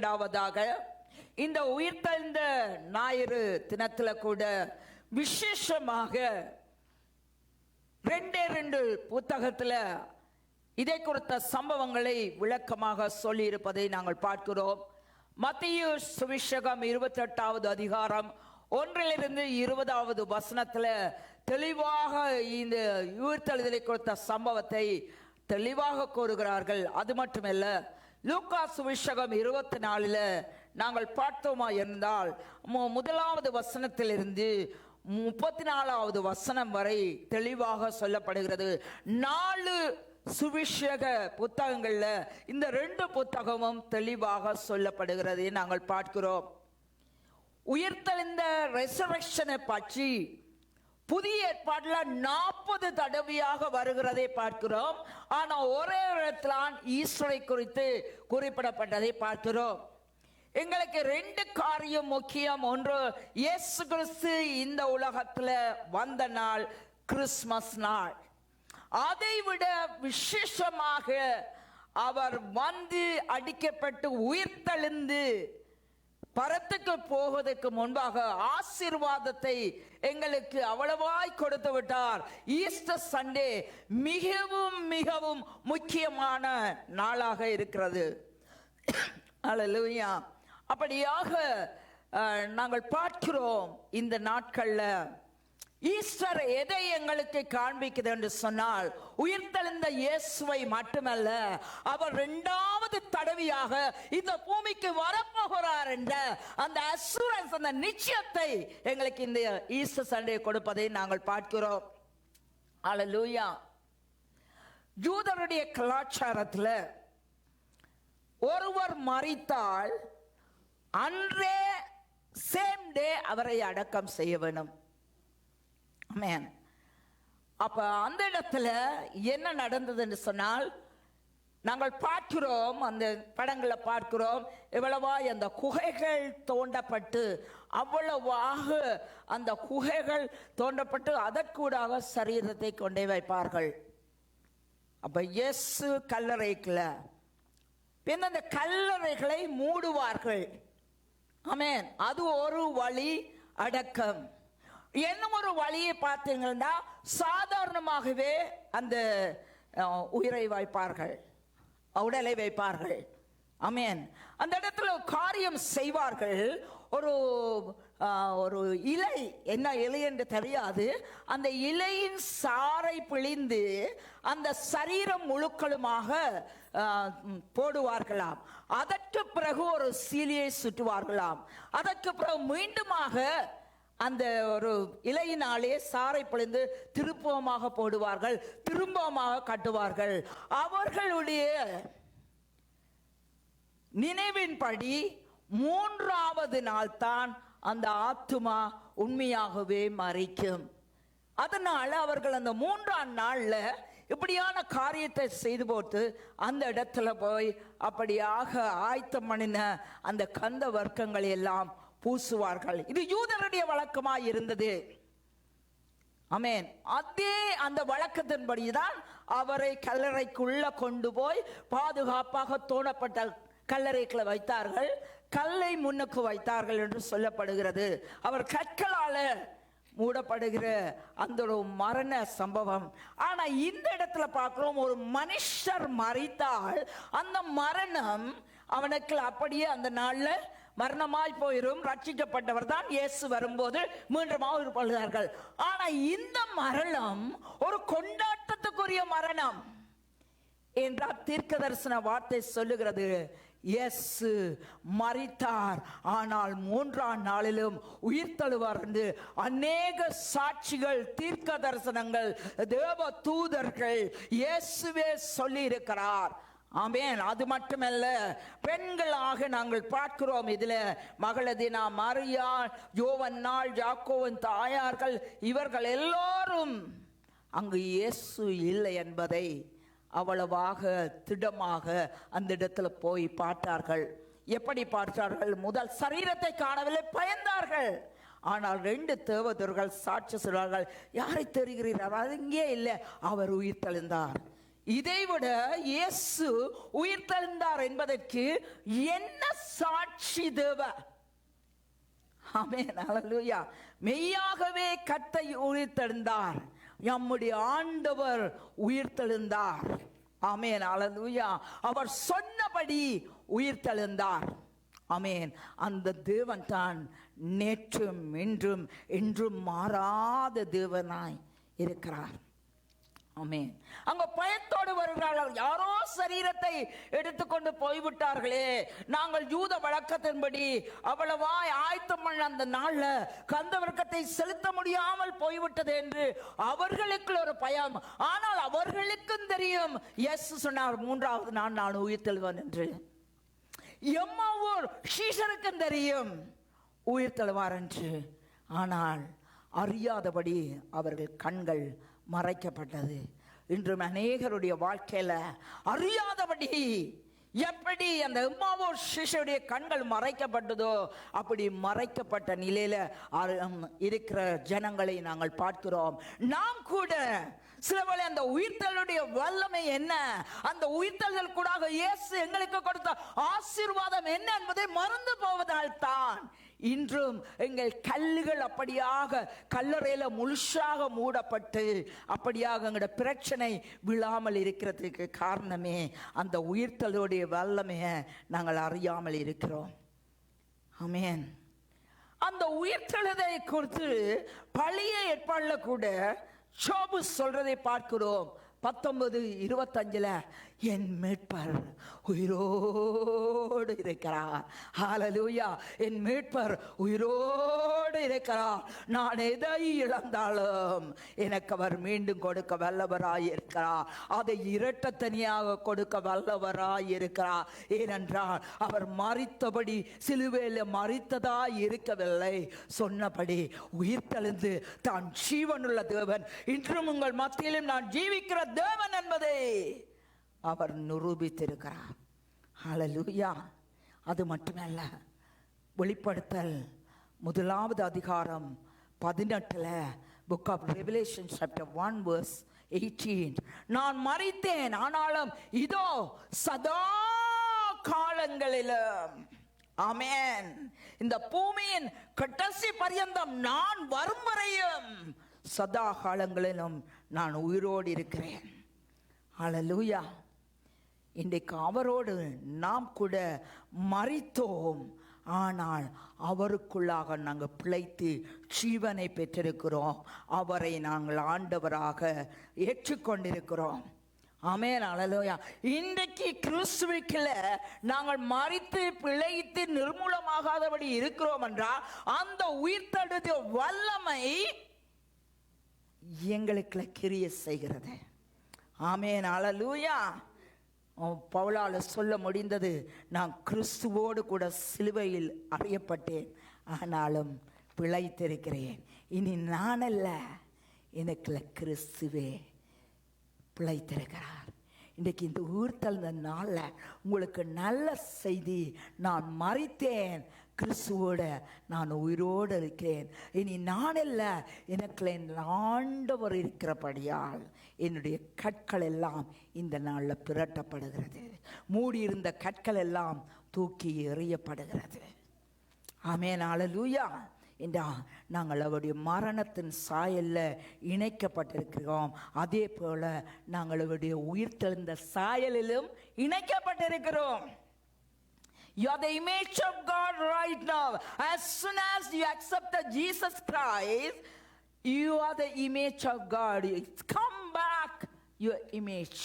இரண்டாவதாக இந்த உயிர்த்தெழுந்த ஞாயிறு தினத்துல கூட விசேஷமாக 2 புத்தகத்துல இதை குறித்த சம்பவங்களை விளக்கமாக சொல்லி இருப்பதை நாங்கள் பார்க்கிறோம். மத்தேயு சுவிசேஷம் 28வது அதிகாரம் 1 20வது வசனத்துல தெளிவாக இந்த உயிர்த்தெழுதலை குறித்த சம்பவத்தை தெளிவாக கூறுகிறார்கள். அது மட்டுமல்ல, லூக்கா சுவிசேஷம் 24ல நாங்கள் பார்த்தோமா இருந்தால் 1வது வசனத்திலிருந்து 34வது வசனம் வரை தெளிவாக சொல்லப்படுகிறது. 4 சுவிசேஷ புத்தகங்கள்ல இந்த 2 புத்தகமும் தெளிவாக சொல்லப்படுகிறது நாங்கள் பார்க்கிறோம். உயிர்த்தெழுந்த ரெசரக்ஷனை பற்றி புதிய ஏற்பாடுல 40 தடவையாக வருகிறதை பார்க்கிறோம். ஆனா ஒரே இடத்துல ஈஸ்வரை குறித்து குறிப்பிடப்பட்டதை பார்க்கிறோம். எங்களுக்கு 2 காரியம் முக்கியம். ஒன்று, இயேசு கிறிஸ்து இந்த உலகத்துல வந்த நாள் கிறிஸ்துமஸ் நாள். அதை விட விசேஷமாக அவர் வந்து அடிக்கப்பட்டு உயிர்த்தெழுந்து பரத்துக்கு போவதற்கு முன்பாக ஆசீர்வாதத்தை எங்களுக்கு அவ்வளவாய் கொடுத்து விட்டார். ஈஸ்டர் சண்டே மிகவும் மிகவும் முக்கியமான நாளாக இருக்கிறது. அல்லேலூயா. அப்படியாக நாங்கள் பார்க்கிறோம். இந்த நாட்கள்ல ஈஸ்டர் எதை எங்களுக்கு காண்பிக்குது என்று சொன்னால், உயிர்த்தெழுந்த இயேசுவை மட்டுமல்ல, அவர் 2வது தடவையாக இந்த பூமிக்கு வரப்போகிறார் என்ற அந்த அசூரன்ஸ், அந்த நிச்சயத்தை எங்களுக்கு இந்த ஈஸ்டர் சண்டே கொடுப்பதை நாங்கள் பார்க்கிறோம். அல்லேலூயா. யூதருடைய கலாச்சாரத்துல ஒருவர் மரித்தால் அன்றே சேம் டே அவரை அடக்கம் செய்ய வேணும். அப்ப அந்த இடத்துல என்ன நடந்ததுன்னு சொன்னால், நாங்கள் பார்க்கிறோம், அந்த படங்களை பார்க்கிறோம், எவ்வளவாய் அந்த குகைகள் தோண்டப்பட்டு, அவ்வளவாக அந்த குகைகள் தோண்டப்பட்டு அதற்கூடாக சரீரத்தை கொண்டே வைப்பார்கள். அப்ப இயேசு கல்லறைக்குள்ள பின் அந்த கல்லறைகளை மூடுவார்கள். ஆமென். அது ஒரு வழி அடக்கம். என்ன ஒரு வழியை பார்த்தீங்கன்னா, சாதாரணமாகவே அந்த உயிரை வைப்பார்கள், உடலை வைப்பார்கள். ஆமென். அந்த இடத்துல காரியம் செய்வார்கள். ஒரு இலை, என்ன இலை என்று தெரியாது, அந்த இலையின் சாறை பிழிந்து அந்த சரீரம் முழுக்களுமாக போடுவார்களாம். அதற்கு பிறகு ஒரு சீலியை சுற்றுவார்களாம். அதற்கு பிறகு மீண்டுமாக அந்த ஒரு இலையினாலே சாறை பிழிந்து திருப்பமாக போடுவார்கள், திரும்பமாக கட்டுவார்கள். அவர்களுடைய நினைவின்படி 3வது நாள் தான் அந்த ஆத்துமா உண்மையாகவே மரிக்கும். அதனால அவர்கள் அந்த 3ஆம் நாள்ல இப்படியான காரியத்தை செய்து போட்டு அந்த இடத்துல போய் அப்படியாக ஆயத்தம் பண்ணின அந்த கந்த வர்க்கங்களை எல்லாம் பூசுவார்கள். இது யூதருடைய வழக்கமாய் இருந்தது. ஆமென். அதே அந்த வழக்கத்தின்படிதான் அவரை கல்லறைக்குள்ள கொண்டு போய் பாதுகாப்பாக தோண்டப்பட்ட கல்லறைக்குள்ள வைத்தார்கள். கல்லை முன்னுக்கு வைத்தார்கள் என்று சொல்லப்படுகிறது. அவர் கற்களால மூடப்படுகிற அந்த ஒரு மரண சம்பவம். ஆனா இந்த இடத்துல பார்க்கிறோம், ஒரு மனுஷர் மரித்தால் அந்த மரணம் அவனுக்கு அப்படியே அந்த நாள்ல மரணமாய் போயிரும். ரட்சிக்கப்பட்டவர் தான் இயேசு வரும்போது மீண்டுமாக இருப்பார்கள். ஆனா இந்த மரணம் ஒரு கொண்டாட்டத்துக்குரிய மரணம் என்றால் தீர்க்க தரிசன வார்த்தை சொல்லுகிறது. இயேசு மரித்தார், ஆனால் 3ஆம் நாளிலும் உயிர்த்தெழுவார் என்று அநேக சாட்சிகள், தீர்க்க தரிசனங்கள், தேவ தூதர்கள் இயேசுவே சொல்லி இருக்கிறார். ஆமென். அது மட்டுமல்ல, பெண்களாக நாங்கள் பார்க்கிறோம். இதுல மகளதினா, மரியா, யோவன்னாள், யாக்கோவின் தாயார்கள், இவர்கள் எல்லோரும் அங்கு இயேசு இல்லை என்பதை அவ்வளவாக திடமாக அந்த இடத்துல போய் பார்த்தார்கள். எப்படி பார்த்தார்கள்? முதல் சரீரத்தை காணவில்லை, பயந்தார்கள். ஆனால் 2 தேவதூதர்கள் சாட்சி சொல்வார்கள், யாரை தெரிகிறீர்கள்? அது இங்கே இல்லை, அவர் உயிர்த்தெழுந்தார். இதைவிட இயேசு உயிர்த்தெழுந்தார் என்பதற்கு என்ன சாட்சி சாட்சி தேவ. ஆமென், ஹல்லேலூயா. மெய்யாகவே கர்த்தர் உயிர்த்தெழுந்தார், நம்முடைய ஆண்டவர் உயிர்த்தெழுந்தார். ஆமென், ஹல்லேலூயா. அவர் சொன்னபடி உயிர்த்தெழுந்தார். ஆமென். அந்த தேவன் தான் நேற்றும் இன்றும் என்றும் மாறாத தேவனாய் இருக்கிறார். ஆமென். அங்க பயத்தோடு வருகிறார்கள். யாரோ சரீரத்தை எடுத்துக்கொண்டு போய்விட்டார்களே, நாங்கள் யூத வழக்கத்தின்படி அவ்வளவா ஆயத்தம் பண்ண அந்த நாள்ல கந்தவர்க்கத்தை செலுத்த முடியாமல் போய்விட்டது என்று அவர்களுக்கு ஒரு பயம். ஆனால் அவர்களுக்கும் தெரியும், எஸ் சொன்னார், மூன்றாவது நாள் நான் உயிர்த்தெழுவேன் என்று. எம்மாவூர் சீஷருக்கும் தெரியும் உயிர்த்தெழுவார் என்று. ஆனால் அறியாதபடி அவர்கள் கண்கள் மறைக்கப்பட்டது. இன்றும் அநேகருடைய வாழ்க்கையில அறியாதபடி எப்படி அந்த எம்மாவூர் சிஷ்யருடைய கண்கள் மறைக்கப்பட்டதோ அப்படி மறைக்கப்பட்ட நிலையில இருக்கிற ஜனங்களை நாங்கள் பார்க்கிறோம். நாம் கூட சிலவேளை அந்த உயிர்த்தலுடைய வல்லமை என்ன, அந்த உயிர்த்தல்கள் கூட இயேசு எங்களுக்கு கொடுத்த ஆசீர்வாதம் என்ன என்பதை மறந்து போவதால் தான் இன்றும் எங்கள் கல்லுகள் அப்படியாக கல்லறையில முழுசாக மூடப்பட்டு அப்படியாக எங்களோட பிரச்சனை விழாமல் இருக்கிறதுக்கு காரணமே அந்த உயிர்த்தலுடைய வல்லமையை நாங்கள் அறியாமல் இருக்கிறோம். ஆமென். அந்த உயிர்த்தெழுதை குறித்து பழைய ஏற்பாடுல கூட யோபு சொல்றதை பார்க்கிறோம். 19:25 என் மீட்பர் உயிரோடு இருக்கிறார். ஹல்லேலூயா. என் மீட்பர் உயிரோடு இருக்கிறார். நான் எதை இழந்தாலும் எனக்கு அவர் மீண்டும் கொடுக்க வல்லவராய் இருக்கிறார். அதை இரட்டத்தனியாக கொடுக்க வல்லவராய் இருக்கிறார். ஏனென்றால் அவர் மரித்தபடி சிலுவையில் மரித்ததாய் இருக்கவில்லை, சொன்னபடி உயிர்த்தெழுந்து தான் ஜீவனுள்ள தேவன், இன்றும் உங்கள் மத்தியிலும் நான் ஜீவிக்கிற தேவன் என்பதை அவர் நிரூபித்திருக்கிறார். ஹல்லேலூயா. அது மட்டுமல்ல, வெளிப்படுத்தல் 1 அதிகாரம் 18 book of Revelation chapter 1 verse 18 நான் மரித்தேன், ஆனாலும் இதோ சதா காலங்களிலும், ஆமென், இந்த பூமியின் கடைசி பரியந்தம் நான் வரும் வரையும் சதா காலங்களிலும் நான் உயிரோடு இருக்கிறேன். ஹல்லேலூயா. இன்றைக்கு அவரோடு நாம் கூட மரித்தோம், ஆனால் அவருக்குள்ளாக நாங்கள் பிழைத்து ஜீவனை பெற்றிருக்கிறோம். அவரை நாங்கள் ஆண்டவராக ஏற்றுக்கொண்டிருக்கிறோம். ஆமென், ஹல்லேலூயா. இன்றைக்கு கிறிஸ்துவுக்குள்ள நாங்கள் மரித்து பிழைத்து நிர்மூலமாகாதபடி இருக்கிறோம் என்றால் அந்த உயிர்த்தெழுந்த வல்லமை எங்களுக்குள்ள கிரியை செய்கிறது. ஆமென், ஹல்லேலூயா. பவுலால சொல்ல முடிந்தது, நான் கிறிஸ்துவோடு கூட சிலுவையில் அறையப்பட்டேன், ஆனாலும் பிழைத்திருக்கிறேன். இனி நான் அல்ல, எனக்குள்ள கிறிஸ்துவே பிழைத்திருக்கிறார். இன்றைக்கு இந்த உயிர்த்தெழுந்த நாளில் உங்களுக்கு நல்ல செய்தி, நான் மரித்தேன், கிறிஸ்துவோட நான் உயிரோடு இருக்கிறேன். இனி நான் அல்ல, எனக்குள்ள என் ஆண்டவர் இருக்கிறபடியால் என்னுடைய கற்கள் எல்லாம் இந்த நாளில் பிரட்டப்படுகிறது. மூடியிருந்த கற்கள் எல்லாம் தூக்கி எறியப்படுகிறது. ஆமென், ஹல்லேலூயா. நாங்கள் அவருடைய மரணத்தின் சாயல்ல இணைக்கப்பட்டிருக்கிறோம். அதே போல நாங்கள் அவருடைய உயிர்த்தெழுந்த சாயலிலும் இணைக்கப்பட்டிருக்கிறோம். You are the image of God right now. As soon as you accept Jesus Christ, you are the image of God. It's come back your image.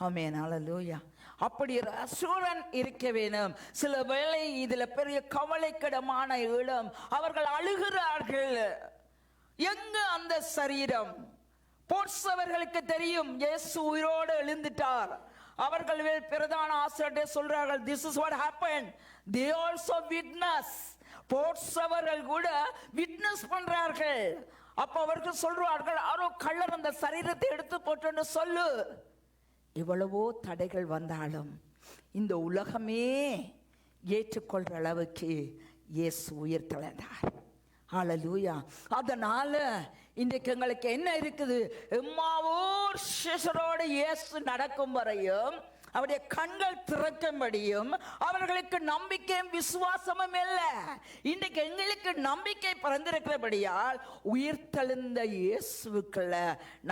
Amen, hallelujah. அப்படி அசுரன் இருக்க வேணும். சில வேளை இதுல பெரிய கவலைக்கிடமான இடம், அவர்கள் அழுகிறார்கள். எங்க அந்த சரீரம்? போட்சவர்களுக்கு தெரியும் இயேசு உயிரோடு எழுந்துட்டார். அவர்கள் பிரதான ஆசிரியர் சொல்றார்கள், this is what happened. They also witness. போட்சவர்கள் கூட விட்னஸ் பண்றார்கள். அப்ப அவர்கள் சொல்றார்கள், யாரோ கள்ளர் அந்த சரீரத்தை எடுத்து போட்டு சொல்லு. எவ்வளவோ தடைகள் வந்தாலும் இந்த உலகமே ஏற்றுக்கொள்ற அளவுக்கு இயேசு உயிர்த்தெழுந்தார். ஹல்லேலூயா. அதனால இன்றைக்கு எங்களுக்கு என்ன இருக்குது? எம்மாவூர் சிஷ்யரோடு இயேசு நடக்கும் வரையும் அவருடைய கண்கள் திறக்கும்படியும் அவர்களுக்கு நம்பிக்கையும் விசுவாசமும் இல்லை. இன்றைக்கு எங்களுக்கு நம்பிக்கை பிறந்திருக்கிறபடியால் உயிர்த்தெழுந்த இயேசுவுக்குள்ள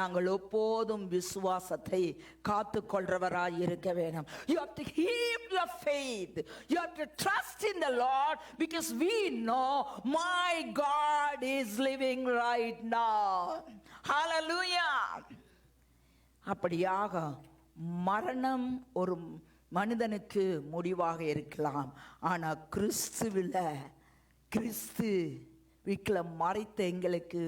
நாங்கள் எப்போதும் விசுவாசத்தை காத்து கொள்றவராய் இருக்க வேண்டும். You have to keep your faith. You have to trust in the Lord because we know my God is living right now. Hallelujah. அப்படியாக மரணம் ஒரு மனிதனுக்கு முடிவாக இருக்கலாம், ஆனால் கிறிஸ்து வீட்டில் மறைத்த எங்களுக்கு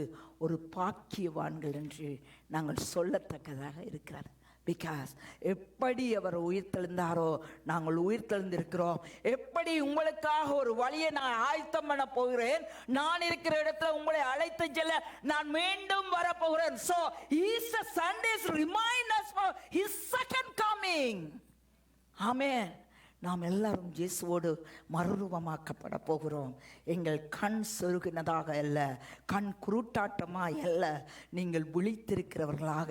ஒரு பாக்கியவான்கள் என்று நாங்கள் சொல்லத்தக்கதாக இருக்கிறார். பிகாஸ் எப்படி அவர் உயிர்த்தெழுந்தாரோ நாங்கள் உயிர்த்தெழுந்திருக்கிறோம். எப்படி உங்களுக்காக ஒரு வழியை நான் ஆயத்தம் பண்ண போகிறேன், நான் இருக்கிற இடத்துல உங்களை அழைத்து செல்ல நான் மீண்டும் வரப்போகிறேன். So Easter Sundays remind us for his second coming. Amen. நாம் எல்லாரும் இயேசுவோடு மறுரூபமாக்கப்பட போகிறோம். எங்கள் கண் சொருகினதாக அல்ல, கண் குருட்டாட்டமாய் அல்ல, நீங்கள் விழித்திருக்கிறவர்களாக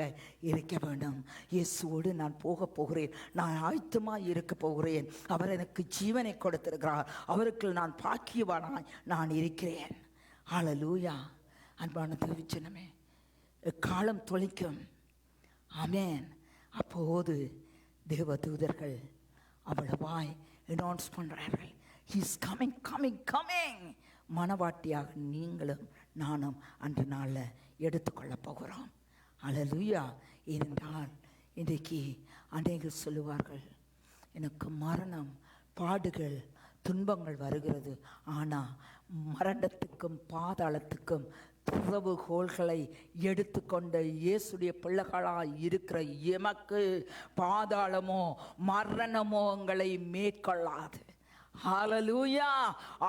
இருக்க வேண்டும். இயேசுவோடு நான் போக போகிறேன், நான் ஆயத்தமாய் இருக்க போகிறேன். அவர் எனக்கு ஜீவனை கொடுத்திருக்கிறார், அவருக்கு நான் பாக்கியவானாய் நான் இருக்கிறேன். ஹல்லேலூயா. அன்பான தேவஜனமே, காலம் தொலைக்கும். ஆமென். அப்போது தேவதூதர்கள் அவ்வளவாய் அனௌன்ஸ் பண்றார்கள், he is coming coming coming. மனவாட்டியாக நீங்களும் நானும் அன்று நாளில் எடுத்துக்கொள்ள போகிறோம். ஹல்லேலூயா. இருந்தால் இன்றைக்கு அநேகர் சொல்லுவார்கள், எனக்கு மரணம், பாடுகள், துன்பங்கள் வருகிறது, ஆனால் மரணத்துக்கும் பாதாளத்துக்கும் திறவுகோள்களை எடுத்துக்கொண்ட இயேசுடைய பிள்ளைகளாய் இருக்கிற எமக்கு பாதாளமோ மரணமோ எங்களை மேற்கொள்ளாது. ஹல்லேலூயா.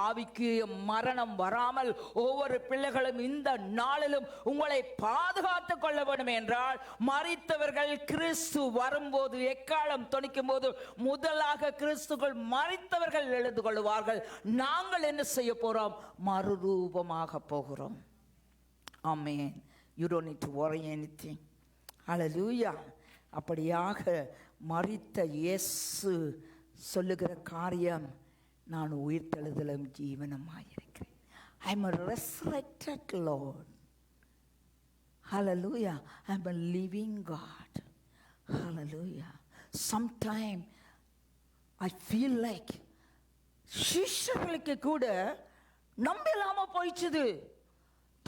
ஆவிக்கு மரணம் வராமல் ஒவ்வொரு பிள்ளைகளும் இந்த நாளிலும் உங்களை பாதுகாத்துக் கொள்ள வேண்டும் என்றால், மரித்தவர்கள் கிறிஸ்து வரும்போது, எக்காலம் தொனிக்கும் போது முதலாக கிறிஸ்துக்குள் மரித்தவர்கள் எழுந்து கொள்வார்கள். நாங்கள் என்ன செய்ய போறோம்? மறுரூபமாக போகிறோம். Amen. You don't need to worry anything. Hallelujah. அப்படியாக மரித்த இயேசு சொல்லுகிற காரியம், நான் உயிர்த்தெழுதலும் ஜீவனமாயிருக்கிறேன். I am a resurrected Lord. Hallelujah. I am a living God. Hallelujah. Sometime I feel like சிஷ்யர்களுக்கு கூட நம்பலாம போயிடுச்சு.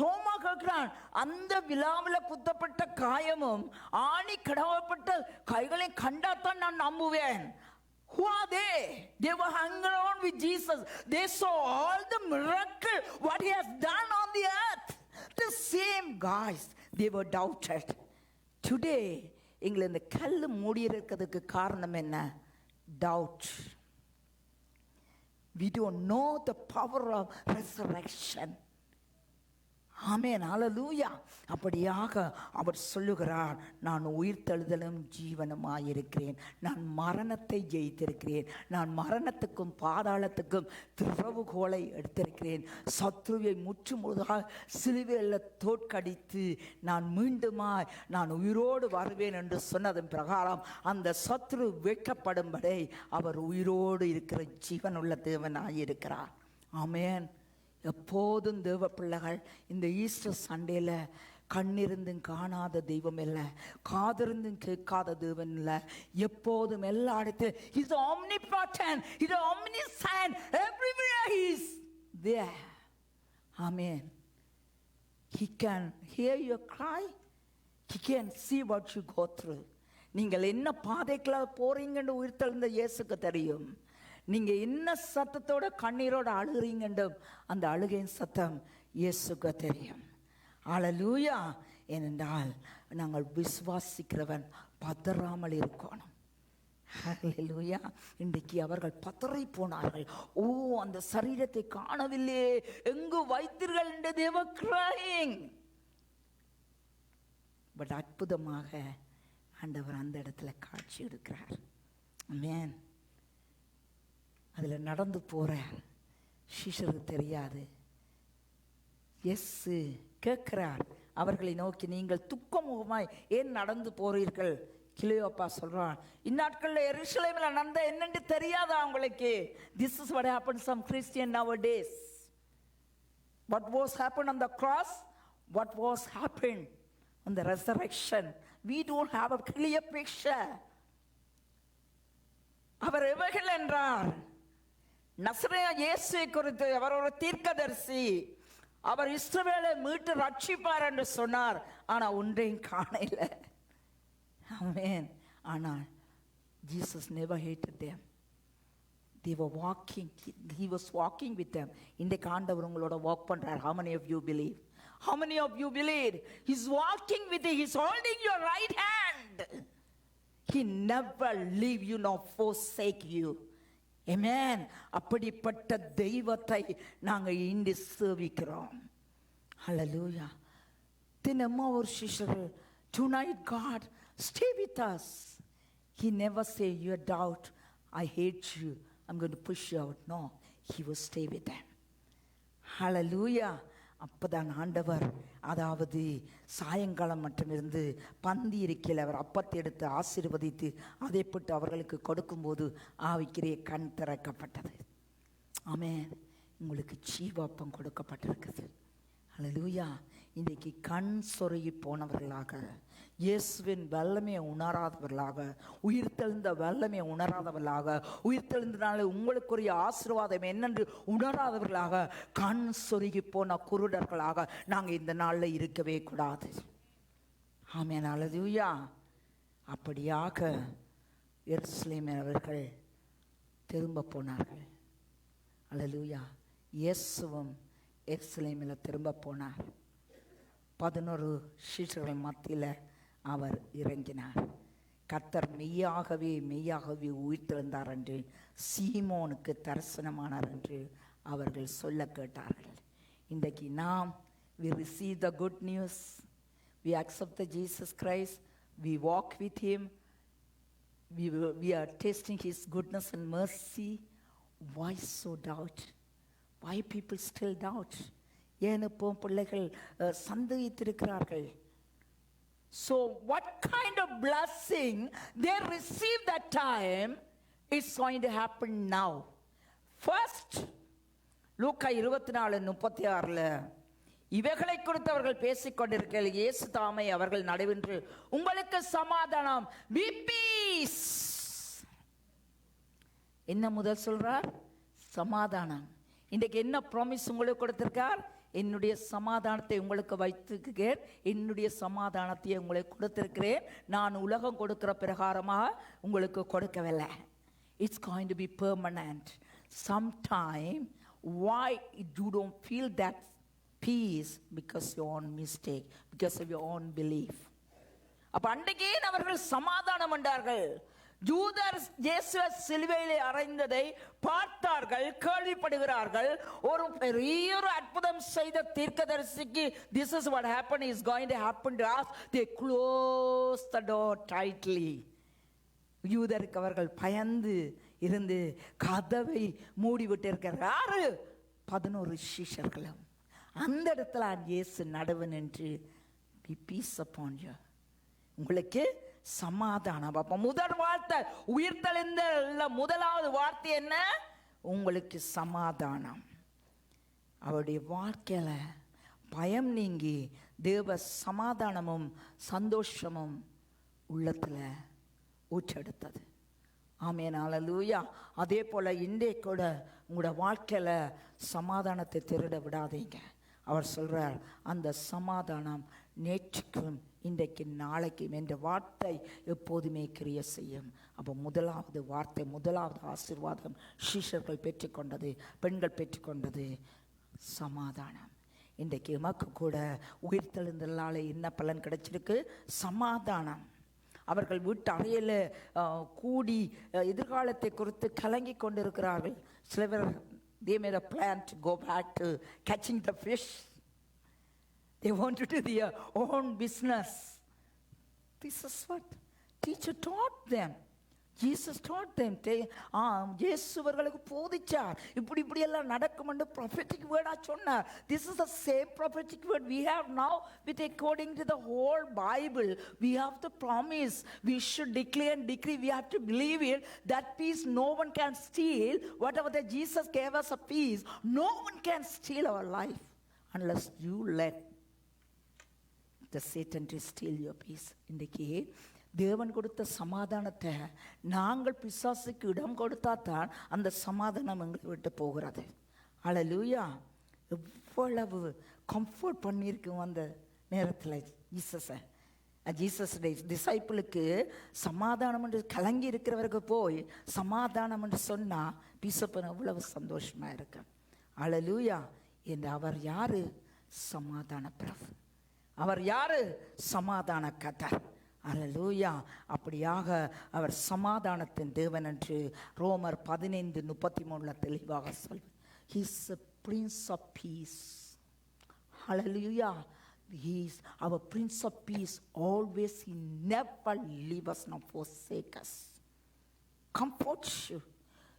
தோமா கேட்கிறான், அந்த விழாவில் குத்தப்பட்ட காயமும் ஆணி கடவப்பட்ட கைகளை கண்டாத்தான் நான் நம்புவேன். Who are they? They were hanging around with Jesus. They saw all the miracle what he has done on the earth. The same guys, they were doubted. Today எங்களை இந்த கல்லு மூடி இருக்கிறதுக்கு காரணம் என்ன? Doubt. We don't know the power of resurrection. ஆமென். ஹல்லேலூயா. அப்படியாக அவர் சொல்லுகிறார், நான் உயிர்த்தெழுதலும் ஜீவனுமாயிருக்கிறேன். நான் மரணத்தை ஜெயித்திருக்கிறேன். நான் மரணத்துக்கும் பாதாளத்துக்கும் திறவுகோலை எடுத்திருக்கிறேன். சத்ருவை முற்றுமுழுதாக சிலுவையில் தோற்கடித்து நான் மீண்டுமாய் நான் உயிரோடு வருவேன் என்று சொன்னதன் பிரகாரம் அந்த சத்ரு வெட்கப்படும்படி அவர் உயிரோடு இருக்கிற ஜீவனுள்ள தேவனாயிருக்கிறார். ஆமென். எப்போதும் தேவ பிள்ளைகள் இந்த ஈஸ்டர் சண்டேல கண்ணிருந்தும் காணாத தெய்வம் இல்லை, காதிருந்தும் கேட்காத தேவன் இல்லை. எப்போதும் எல்லா இடத்திலும் He's omnipotent, He's omniscient, everywhere He is there. Amen. He can hear your cry, He can see what you go through. நீங்கள் என்ன பாதைக்குள்ள போறீங்கன்னு உயிர்த்தெழுந்த இயேசுக்கு தெரியும். நீங்க என்ன சத்தத்தோட கண்ணீரோட அழுகிறீங்கன்னு அந்த அழுகையின் சத்தம் இயேசுக்கு தெரியும். ஹல்லேலூயா. ஏனென்றால் நாங்கள் விசுவாசிக்கிறவன் பதறாமல் இருக்கணும். ஹல்லேலூயா. இன்றைக்கு அவர்கள் பதறி போனார்கள். ஓ, அந்த சரீரத்தை காணவில்லையே, எங்கு வைத்தீர்கள் என்று they were crying. பட் அற்புதமாக ஆண்டவர் அந்த இடத்துல காட்சி எடுக்கிறார். ஆமென். அதில் நடந்து போகிற சீஷருக்கு தெரியாது. இயேசு கேட்கிறார் அவர்களை நோக்கி, நீங்கள் துக்கமுகமாய் ஏன் நடந்து போறீர்கள் கிளியோப்பா சொல்றான், இந்நாட்களில் எருசலேமில் நடந்த என்னென்று தெரியாதா உங்களுக்கு? This is what happened some Christian nowadays. What was happened on the cross? What was happened on the resurrection? We don't have a clear picture. அவர் எவர்கள் என்றார்? நசரேய இயேசுவை குறித்து அவர் ஒரு தீர்க்கதரிசி. அவர் இஸ்ரவேலை மீட்டு ரட்சிப்பார் என்று சொன்னார். ஆனா ஒன்றையும் காணல. ஆமென். ஆனால் Jesus never hated them. They were walking. He was walking with them. இன்றைக்கு ஆண்டவர் உங்களோட வாக் பண்றார். How many of you believe? How many of you believe? He's walking with you. He's holding your right hand. He never leave you nor forsake you. Amen. அப்படிப்பட்ட தெய்வத்தை நாங்கள் இன்று சேவிக்கிறோம். Hallelujah. தினமும் ஒரு சிஷ்யர்கள், tonight God stay with us. He never say you doubt, I hate you, I'm going to push you out. No, he will stay with them. Hallelujah. அப்பதான் ஆண்டவர், அதாவது சாயங்காலம் மட்டுமிருந்து பந்தி இருக்கையில் அவர் அப்பத்தை எடுத்து ஆசீர்வதித்து அதை போட்டு அவர்களுக்கு கொடுக்கும்போது ஆவிக்கிறைய கண் திறக்கப்பட்டது. ஆமென். உங்களுக்கு ஜீவாப்பம் கொடுக்கப்பட்டிருக்குது. ஹல்லேலூயா. இன்றைக்கு கண் சொருகி போனவர்களாக, இயேசுவின் வல்லமையை உணராதவர்களாக, உயிர்த்தெழுந்த வல்லமையை உணராதவர்களாக, உயிர்த்தெழுந்தனால உங்களுக்குரிய ஆசீர்வாதம் என்னென்று உணராதவர்களாக, கண் சொருகி போன குருடர்களாக நாங்கள் இந்த நாளில் இருக்கவே கூடாது. ஆமென். ஹல்லேலூயா. அப்படியாக எருசலேமில் அவர்கள் திரும்ப போனார்கள். ஹல்லேலூயா. இயேசுவும் எருசலேமில் திரும்ப போனார். 11 சீஷர்கள் மத்தியில் அவர் இறங்கினார். கர்த்தர் மெய்யாகவே மெய்யாகவே உயிர்த்தெழுந்தார் என்று சீமோனுக்கு தரிசனமானார் என்று அவர்கள் சொல்ல கேட்டார்கள். இன்றைக்கு நாம் we receive the good news, we accept the Jesus Christ, we walk with him, we are tasting his goodness and mercy. Why so doubt? Why people still doubt? ஏன் இப்போ பிள்ளைகள் சந்தேகித்திருக்கிறார்கள்? So what kind of blessing they receive that time is going to happen now. First, லூக்கா 24:36 இவைகளை குறித்து அவர்கள் பேசிக் கொண்டிருக்கையில் இயேசு தாமே அவர்கள் நடுவின்று, உங்களுக்கு சமாதானம், be peace. என்ன முதல் சொல்றார்? சமாதானம். இன்றைக்கு என்ன ப்ராமிஸ் உங்களுக்கு கொடுத்திருக்கார்? என்னுடைய சமாதானத்தை உங்களுக்கு வைத்திருக்கிறேன், என்னுடைய சமாதானத்தை உங்களுக்கு கொடுத்திருக்கிறேன், நான் உலகம் கொடுக்கிற பிரகாரமாக உங்களுக்கு கொடுக்கவில்லை. It's going to be permanent. Sometime why you don't feel that peace? Because your own mistake, because of your own belief. அப்ப அன்றைக்கே அவர்கள் சமாதானம் என்றார்கள். யூதர் இயேசுவை சிலுவையிலே அறைந்ததை பார்த்தார்கள், கேள்விப்படுகிறார்கள். ஒரு பெரிய அற்புதம் செய்த தீர்க்கதரிசிக்கு this is what happened is going to happen to us. They closed the door tightly. யூதருக்கு அவர்கள் பயந்து இருந்து கதவை மூடிவிட்டு இருக்கிறார். 11 சீஷர்களும் அந்த இடத்துல இயேசு நடுவு நின்று, be peace upon you, உங்களுக்கு சமாதானம். அப்ப முதல் வார்த்தை உயிர்த்தெழுந்த முதலாவது வார்த்தை என்ன? உங்களுக்கு சமாதானம். அவருடைய வாழ்க்கையில பயம் நீங்கி தேவ சமாதானமும் சந்தோஷமும் உள்ளத்துல ஊற்றெடுத்தது. ஆமென். ஹல்லேலூயா. அதே போல இன்றைக்கு கூட உங்களோட வாழ்க்கையில சமாதானத்தை திருட விடாதீங்க. அவர் சொல்றார், அந்த சமாதானம் நேற்றுக்கும் இன்றைக்கு நாளைக்கும் என்ற வார்த்தை எப்போதுமே கிரியை செய்யும். அப்போ முதலாவது வார்த்தை, முதலாவது ஆசீர்வாதம் சீஷர்கள் பெற்றுக்கொண்டது, பெண்கள் பெற்றுக்கொண்டது சமாதானம். இன்றைக்கு எமக்கு கூட உயிர்த்தெழுந்தலால் என்ன பலன் கிடைச்சிருக்கு? சமாதானம். அவர்கள் வீட்டு அறையில் கூடி எதிர்காலத்தை குறித்து கலங்கி கொண்டிருக்கிறார்கள். சிலவர் they made a plan to go back to catching the fish. They want to do their own business. This is what teacher taught them. Jesus taught them. இயேசுவர்களுக்கு போதிச்சார். இப்படி எல்லாம் நடக்கும் என்று prophetic word சொன்னார். This is the same prophetic word we have now with according to the whole Bible. We have the promise. We should declare and decree. We have to believe it. That peace no one can steal. Whatever that Jesus gave us a peace, no one can steal our life unless you let the Satan to steal your peace. இன்றைக்கு தேவன் கொடுத்த சமாதானத்தை நாங்கள் பிசாசுக்கு இடம் கொடுத்தா தான் அந்த சமாதானம் எங்களை விட்டு போகிறது. ஹல்லேலூயா. எவ்வளவு கம்ஃபர்ட் பண்ணியிருக்கோம் அந்த நேரத்தில் ஜீசஸ் டிசைப்பிளுக்கு சமாதானம் என்று கலங்கி இருக்கிறவருக்கு போய் சமாதானம் என்று சொன்னால் பிசப்பன் எவ்வளவு சந்தோஷமாக இருக்கு. ஹல்லேலூயா. என்று அவர் யாரு? சமாதான பிரபு. அவர் யாரு? சமாதான கர்த்தர். அல்லேலூயா. அப்படியாக அவர் சமாதானத்தின் தேவன் என்று ரோமர் 15:33 தெளிவாக சொல்வார். He is a prince of peace. Hallelujah. He is our prince of peace. Always he never leave us nor forsake us. Comforts you.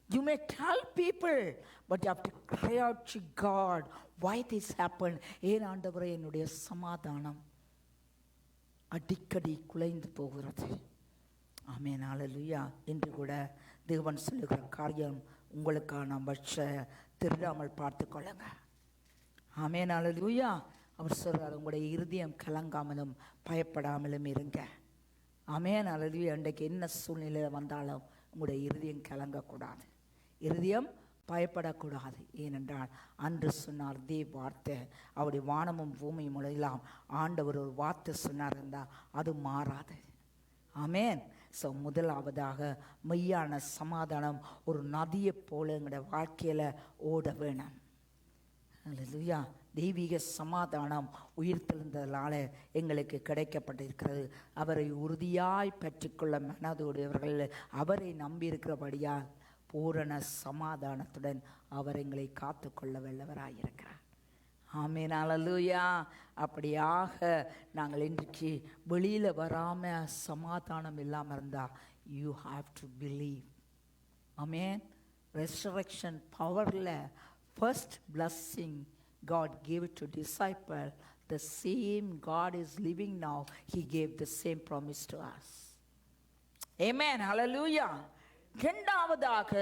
You may tell people, but you have to cry out to God. Why this happened? ஏன் ஆண்டவரே என்னுடைய சமாதானம் அடிக்கடி குலைந்து போகிறது? ஆமென். ஹல்லேலூயா. இன்று கூட தேவன் சொல்லுகிற காரியம் உங்களுக்கான பட்ச திருடாமல் பார்த்து கொள்ளுங்க. ஆமென். ஹல்லேலூயா. அவர் சொல்றார், உங்களுடைய இருதயம் கலங்காமலும் பயப்படாமலும் இருங்க. ஆமென். ஹல்லேலூயா. இன்றைக்கு என்ன சூழ்நிலை வந்தாலும் உங்களுடைய இருதயம் கலங்கக்கூடாது, இருதயம் பயப்படக்கூடாது. ஏனென்றால் அன்று சொன்னார் தே வார்த்தை, அவருடைய வானமும் பூமியும் எல்லாம் ஆண்டவர் ஒரு வார்த்தை சொன்னார் இருந்தால் அது மாறாது. ஆமென். ஸோ முதலாவதாக மெய்யான சமாதானம் ஒரு நதியை போல எங்களுடைய வாழ்க்கையில் ஓட வேணும். அல்லேலூயா. தெய்வீக சமாதானம் உயிர்த்தெழுந்ததால எங்களுக்கு கிடைக்கப்பட்டிருக்கிறது. அவரை உறுதியாய் பற்றிக்கொள்ள மனதுடையவர்கள் அவரை நம்பியிருக்கிறபடியால் பூரண சமாதானத்துடன் அவர் எங்களை காத்து கொள்ள வல்லவராயிருக்கிறார். ஆமென். ஹல்லேலூயா. அப்படியாக நாங்கள் இன்றைக்கு வெளியில் வராமல் சமாதானம் இல்லாமல் இருந்தால் யூ ஹாவ் டு பிலீவ். ஆமென். ரெசரக்ஷன் பவரில் first blessing God gave it to disciple. The same God is living now. He gave the same promise to us. Amen. Hallelujah. இரண்டாவதாக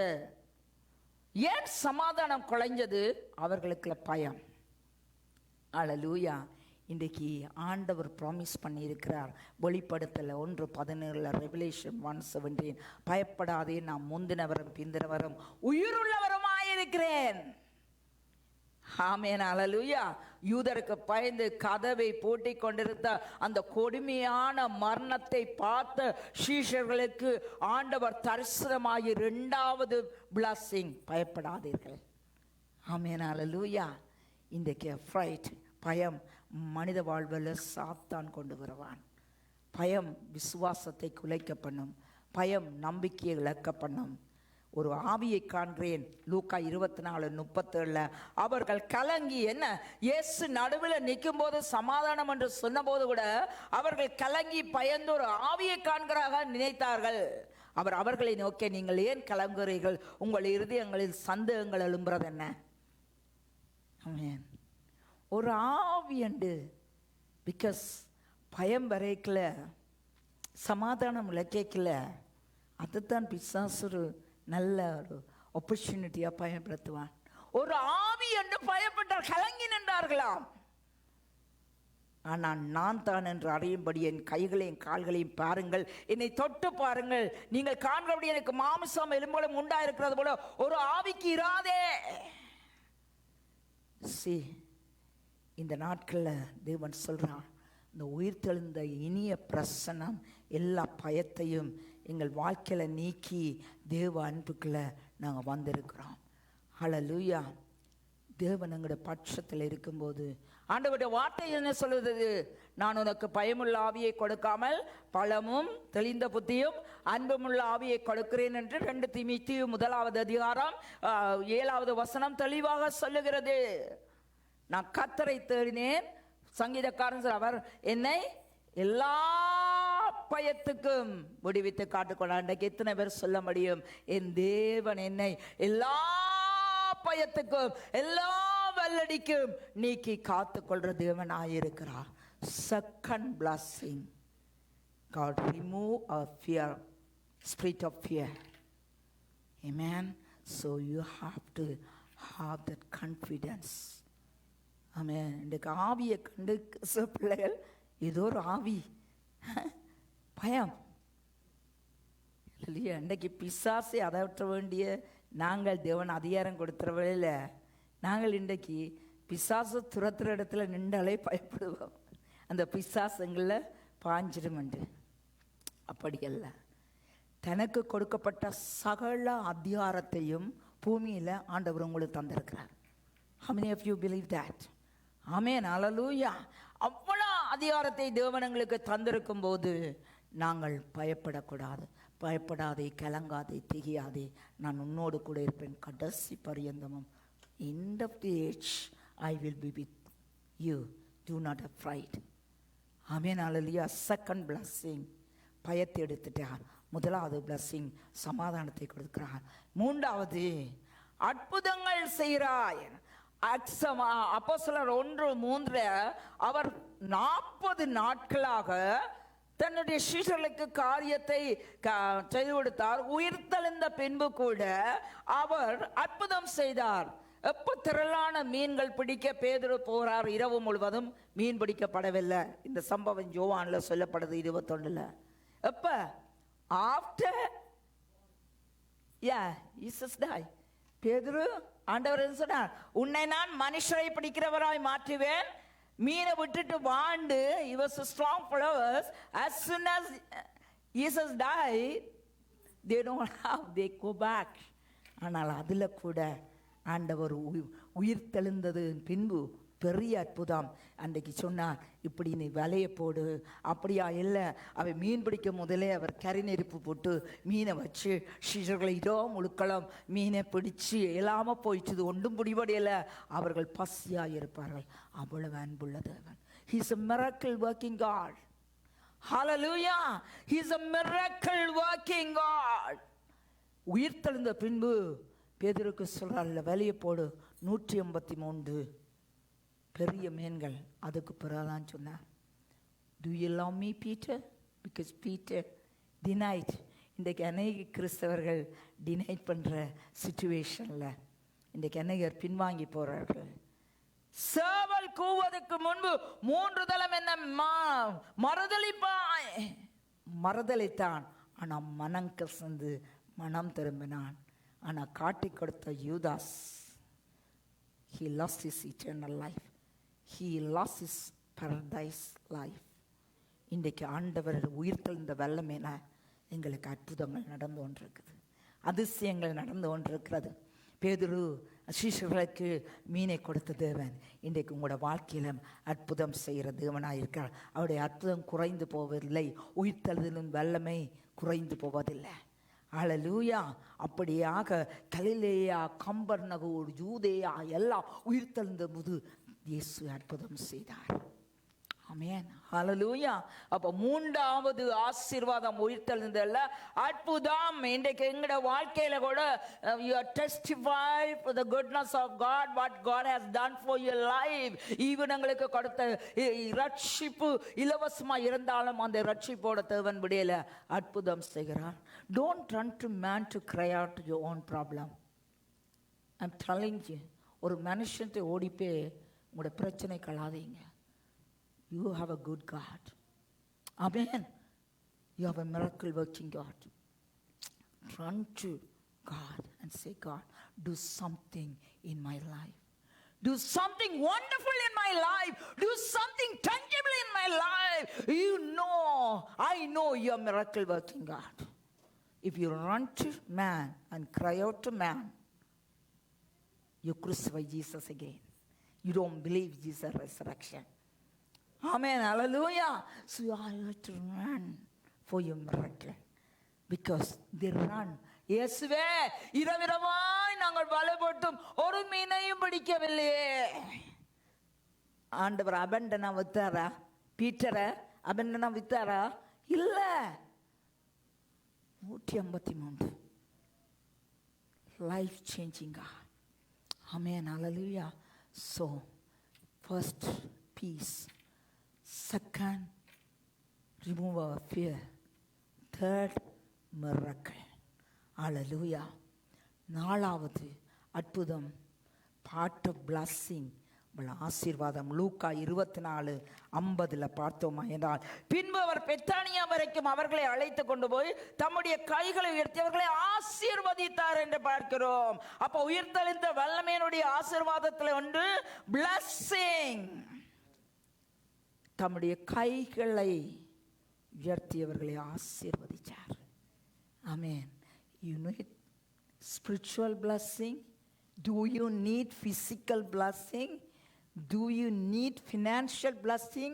ஏன் சமாதானம் குலைஞ்சது? அவர்களுக்கு பயம். ஹல்லேலூயா. இன்றைக்கு ஆண்டவர் ப்ராமிஸ் பண்ணியிருக்கிறார். வெளிப்படுத்தல 1:17 ரெவலேஷன் 1:17 பயப்படாதே, நான் முந்தினவரும் பிந்தினவரும் உயிருள்ளவருமாயிருக்கிறேன். ஆமென். ஹல்லேலூயா. யூதருக்கு பயந்து கதவை பூட்டிக் கொண்டிருந்த அந்த கொடுமையான மரணத்தை பார்த்த சீஷர்களுக்கு ஆண்டவர் தரிசனமாகி இரண்டாவது பிளஸிங், பயப்படாதீர்கள். ஆமென். ஹல்லேலூயா. இன்றைக்கு ஃப்ரைட், பயம் மனித வாழ்வில் சாத்தான் கொண்டு வருவான். பயம் விசுவாசத்தை குலைக்க பண்ணும். பயம் நம்பிக்கையை இழக்க பண்ணும். ஒரு ஆவியை காண்கிறேன். லூக்கா 24:37 அவர்கள் கலங்கி, என்ன இயேசு நடுவில் நிற்கும் போது சமாதானம் என்று சொன்ன போது கூட அவர்கள் கலங்கி பயந்து ஒரு ஆவியை காண்கிறார்கள் நினைத்தார்கள். அவர் அவர்களை நோக்கி, நீங்கள் ஏன் கலங்குகிறீர்கள்? உங்கள் இருதயங்களில் சந்தேகங்கள் எழும்புறது என்ன? ஒரு ஆவி உண்டு. பிகாஸ் பயம் வரைக்கல, சமாதானம் இலக்கல. அதுதான் பிசாசு நல்ல ஒரு ஆப்பர்ச்சுனிட்டியாக பயன்படுத்துவான். ஒரு ஆவி என்று பயப்பட்டார், கலங்கி நின்றார்களாம். ஆனால் நான் தான் என்று அறியும்படி என் கைகளையும் கால்களையும் பாருங்கள், என்னை தொட்டு பாருங்கள், நீங்கள் காண்கிறபடி எனக்கு மாமிசம் எலும்புகளும் உண்டாயிருக்கிறது போல ஒரு ஆவிக்கு இராதே. இந்த நாட்களில் தேவன் சொல்றான், இந்த உயிர்த்தெழுந்த இனிய பிரசன்னம் எல்லா பயத்தையும் எங்கள் வாழ்க்கையில் நீக்கி தேவ அன்புக்குள்ள நாங்கள் வந்திருக்கிறோம். ஹல்லேலூயா. தேவன் எங்களுடைய பட்சத்தில் இருக்கும்போது ஆண்டவருடைய வார்த்தை என்ன சொல்லுது? நான் உனக்கு பயமுள்ள ஆவியை கொடுக்காமல் பலமும் தெளிந்த புத்தியும் அன்புமுள்ள ஆவியை கொடுக்கிறேன் என்று 2 தீமோத்தேயு 1:7 தெளிவாக சொல்லுகிறது. நான் கர்த்தரை தேடினேன். சங்கீதக்காரன் அவர் என்னை எல்லா பயத்துக்கும் விடுவித்து காட்டுக்கொள்ள. அன்றைக்கு எத்தனை பேர் சொல்ல முடியும், என் தேவன் என்னை எல்லா பயத்துக்கும் எல்லா வெள்ளடிக்கும் நீக்கி காத்துக்கொள்ற தேவனாயிருக்கிறார். Second blessing, God remove our fear, spirit of fear. Amen. So you have to have that confidence. Amen. இன்றைக்கு ஆவியை கண்டு பிள்ளைகள் ஏதோ ஒரு ஆவி பயம் இல்லையா? இன்றைக்கு பிசாசை அதற்ற வேண்டிய நாங்கள் தேவன் அதிகாரம் கொடுத்துறவில்ல. நாங்கள் இன்றைக்கு பிசாசு துரத்துற இடத்துல நின்றாலே பயப்படுவோம். அந்த பிசாசுங்களில் பாஞ்சிருமெண்டு. அப்படி அல்ல, தனக்கு கொடுக்கப்பட்ட சகல அதிகாரத்தையும் பூமியில் ஆண்டவர் உங்களுக்கு தந்திருக்கிறார். How many of you believe that? ஆமென், அல்லேலூயா. அவ்வளோ அதிகாரத்தை தேவன் எங்களுக்கு தந்திருக்கும் போது நாங்கள் பயப்படக்கூடாது. பயப்படாதே, கலங்காதே, திகையாதே, நான் உன்னோடு கூட இருப்பேன் கடைசி பரியந்தமும். End of the age I will be with you. Do not afraid. Amen, hallelujah. Second blessing, பயத்தை எடுத்துட்டார். முதலாவது blessing, சமாதானத்தை கொடுக்கிறார். மூன்றாவது, அற்புதங்கள் செய்கிறாய். அப்போஸ்தலர் 1:3 அவர் 40 நாட்களாக தன்னுடைய சீஷர்களுக்கு காரியத்தை செய்து கொடுத்தார். உயிர்த்தெழுந்த பின்பு கூட அவர் அற்புதம் செய்தார். எப்ப திரளான மீன்கள் பிடிக்க பேதுரு போறார், இரவு முழுவதும் மீன் பிடிக்கப்படவில்லை. இந்த சம்பவம் யோவான்ல சொல்லப்படுது 21. எப்ப? After Jesus die. பேதுரு ஆண்டவர் சொன்னார், உன்னை நான் மனுஷரை பிடிக்கிறவராய் மாற்றுவேன். மீனை விட்டுட்டு வாண்டு. He was a strong followers. As soon as Jesus died, they don't have, they go back. ஆனால் அதில் கூட ஆண்டவர் உயிர்த்தெழுந்தது பின்பு பெரிய அற்புதம். அன்றைக்கு சொன்னார், இப்படி நீ வலையை போடு. அப்படியா? இல்லை, அவன் மீன் பிடிக்கும் முதலே அவர் கறி நெருப்பு போட்டு மீனை வச்சு சீஷர்களை இதோ முழுக்களம் மீனை பிடிச்சு இல்லாமல் போயிடுச்சு, ஒன்றும் பிடிபடையில. அவர்கள் பசியாக இருப்பார்கள். அவ்வளவு அன்புள்ள தேவன். He is a miracle working God. Hallelujah. He is a miracle working God. உயிர்த்தெழுந்த பின்பு பேதுருக்கு சொல்றாள், வலையை போடு. 183 பெரிய மீன்கள். அதுக்கு பிறகுதான் சொன்னார், Do you love me, Peter? Because Peter denied. இன்றைக்கு அநேக கிறிஸ்தவர்கள் டினைட் பண்ணுற சிச்சுவேஷனில் இன்றைக்கு அநேகர் பின்வாங்கி போகிறார்கள். சேவல் கூவதற்கு முன்பு 3 தரம் என்ன மறுதளிப்பாய். மறுதளித்தான், ஆனால் மனம் கசந்து மனம் திரும்பினான். ஆனால் காட்டி கொடுத்த யூதாஸ், he lost his eternal life. He lost his paradise life. இன்றைக்கு ஆண்டவர் உயிர்த்தெழுந்த வல்லமையில எங்களுக்கு அற்புதங்கள் நடந்து கொண்டிருக்குது, அதிசயங்கள் நடந்து கொண்டிருக்கிறது. பேதுரு சீஷர்களுக்கு மீனை கொடுத்த தேவன் இன்றைக்கு உங்களோட வாழ்க்கையிலும் அற்புதம் செய்கிற தேவனாக இருக்கிறார். அவருடைய அற்புதம் குறைந்து போவதில்லை. உயிர்த்தெழுதலின் வல்லமை குறைந்து போவதில்லை. அல்லேலூயா. அப்படியாக கலிலேயா, கம்பர்நகூர், யூதேயா எல்லாம் உயிர்த்தெழுந்த போது இயேசு அற்புதம் செய்தார். ஆமென், ஹல்லேலூயா. அப்ப மூன்றாவது ஆசீர்வாதம் உயிர்த்தெழுந்தல்ல, அற்புதம். இன்றைக்கு எங்கட வாழ்க்கையில கூட you are testify for the goodness of God, what God has done for your life. Even எங்களுக்கு கொடுத்த ரட்சிப்பு இலவசமா இருந்தாலும் அந்த ரட்சிப்போட தேவன் விடையில அற்புதம் செய்கிறார். Don't run to man to cry out your own problem. I'm telling you, ஒரு மனுஷன்ட்டு ஓடிப்பே உங்களோட பிரச்சனை களாதீங்க. You have a good God. Amen. You have a miracle working God. Run to God and say, God, do something in my life. Do something wonderful in my life. Do something tangible in my life. You know, I know you are miracle working God. If you run to man and cry out to man, you crucify Jesus again. You don't believe Jesus' resurrection. Amen, hallelujah. So I have to run for your miracle. Because they run. இயேசுவே, இரவிரவாய் நாங்கள் வலை போட்டும் ஒரு மீனையும் பிடிக்கவில்லையே. ஆண்டவர் அபண்டனா வித்தாரா? பீட்டரை அபண்டனா வித்தாரா? இல்லை. 153 life changing God. Amen. Hallelujah. So first, peace. Second, remove our fear. Third, miracle. Hallelujah. நாலாவது அற்புதம், part of blessing, ஆசீர்வாதம். லூக்கா 24:50 பார்த்தோமா என்றால், பின்பு அவர் பெத்தானியா வரைக்கும் அவர்களை அழைத்து கொண்டு போய் தம்முடைய கைகளை உயர்த்தி அவர்களை ஆசீர்வதித்தார் என்று பார்க்கிறோம். அப்ப உயிர்த்தெழுந்த வல்லமையினுடைய ஆசீர்வாதத்தில் ஒன்று blessing. தம்முடைய கைகளை உயர்த்தியவர்களை ஆசீர்வதித்தார். ஆமென். You need spiritual blessing? Do you need physical blessing? Do you need financial blessing?